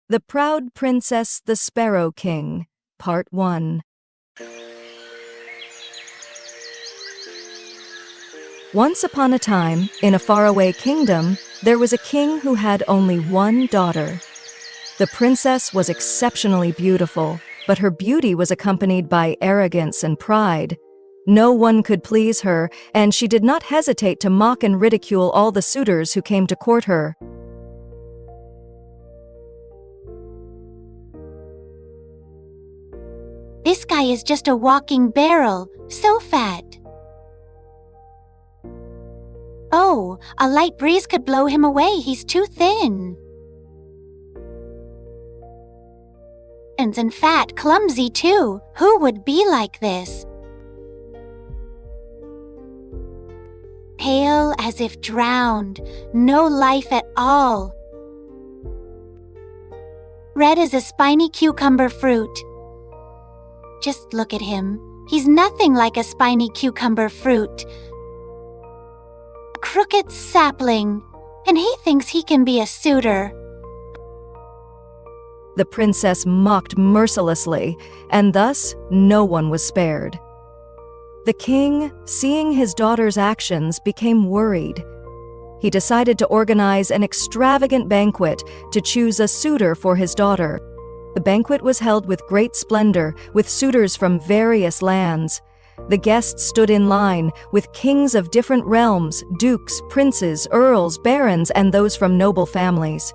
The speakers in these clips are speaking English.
The Proud Princess, the Sparrow King, Part 1. Once upon a time, in a faraway kingdom, there was a king who had only one daughter. The princess was exceptionally beautiful, but her beauty was accompanied by arrogance and pride. No one could please her, and she did not hesitate to mock and ridicule all the suitors who came to court her. This guy is just a walking barrel, so fat. Oh, a light breeze could blow him away, he's too thin. And fat, clumsy too. Who would be like this? Pale as if drowned, no life at all. Red as a spiny cucumber fruit. Just look at him. He's nothing like a spiny cucumber fruit. A crooked sapling, and he thinks he can be a suitor. The princess mocked mercilessly, and thus no one was spared. The king, seeing his daughter's actions, became worried. He decided to organize an extravagant banquet to choose a suitor for his daughter. The banquet was held with great splendor, with suitors from various lands. The guests stood in line, with kings of different realms, dukes, princes, earls, barons, and those from noble families.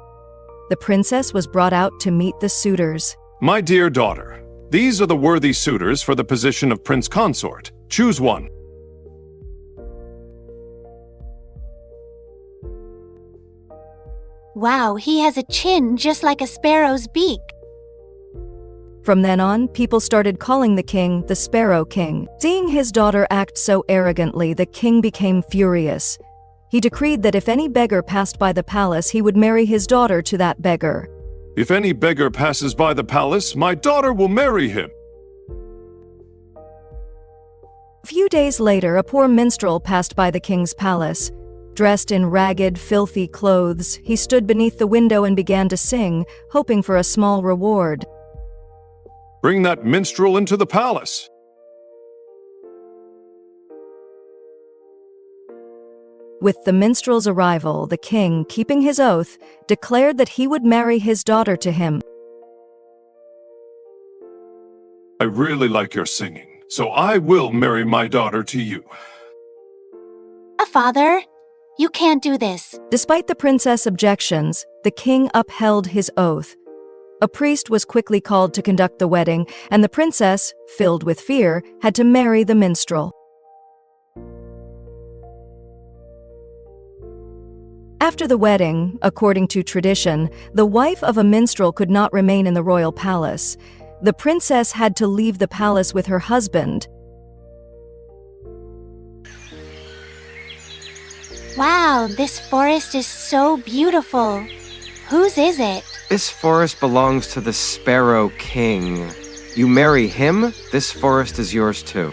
The princess was brought out to meet the suitors. My dear daughter, these are the worthy suitors for the position of prince consort. Choose one. Wow, he has a chin just like a sparrow's beak. From then on, people started calling the king the Sparrow King. Seeing his daughter act so arrogantly, the king became furious. He decreed that if any beggar passed by the palace, he would marry his daughter to that beggar. If any beggar passes by the palace, my daughter will marry him. A few days later, a poor minstrel passed by the king's palace. Dressed in ragged, filthy clothes, he stood beneath the window and began to sing, hoping for a small reward. Bring that minstrel into the palace. With the minstrel's arrival, the king, keeping his oath, declared that he would marry his daughter to him. I really like your singing, so I will marry my daughter to you. Father, you can't do this. Despite the princess' objections, the king upheld his oath. A priest was quickly called to conduct the wedding, and the princess, filled with fear, had to marry the minstrel. After the wedding, according to tradition, the wife of a minstrel could not remain in the royal palace. The princess had to leave the palace with her husband. Wow, this forest is so beautiful. Whose is it? This forest belongs to the Sparrow King. You marry him, this forest is yours too.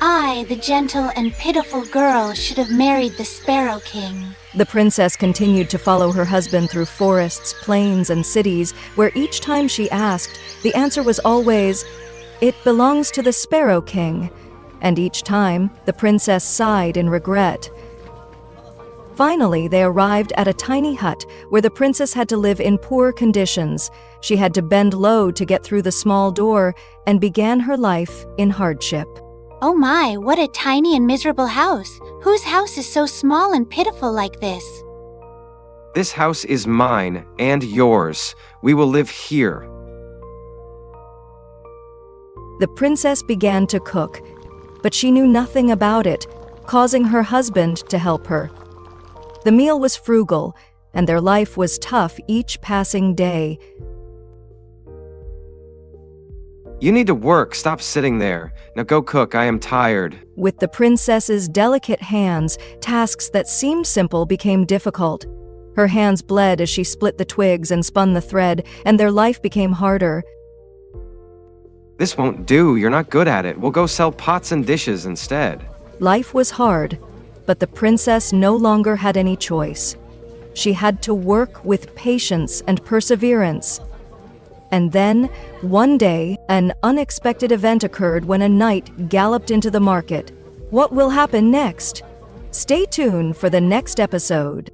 I, the gentle and pitiful girl, should have married the Sparrow King. The princess continued to follow her husband through forests, plains, and cities, where each time she asked, the answer was always, "It belongs to the Sparrow King." And each time, the princess sighed in regret. Finally, they arrived at a tiny hut where the princess had to live in poor conditions. She had to bend low to get through the small door and began her life in hardship. Oh my, what a tiny and miserable house. Whose house is so small and pitiful like this? This house is mine and yours. We will live here. The princess began to cook, but she knew nothing about it, causing her husband to help her. The meal was frugal, and their life was tough each passing day. You need to work, stop sitting there. Now go cook, I am tired. With the princess's delicate hands, tasks that seemed simple became difficult. Her hands bled as she split the twigs and spun the thread, and their life became harder. This won't do, you're not good at it. We'll go sell pots and dishes instead. Life was hard, but the princess no longer had any choice. she had to work with patience and perseverance. And then, one day, an unexpected event occurred when a knight galloped into the market. What will happen next? Stay tuned for the next episode.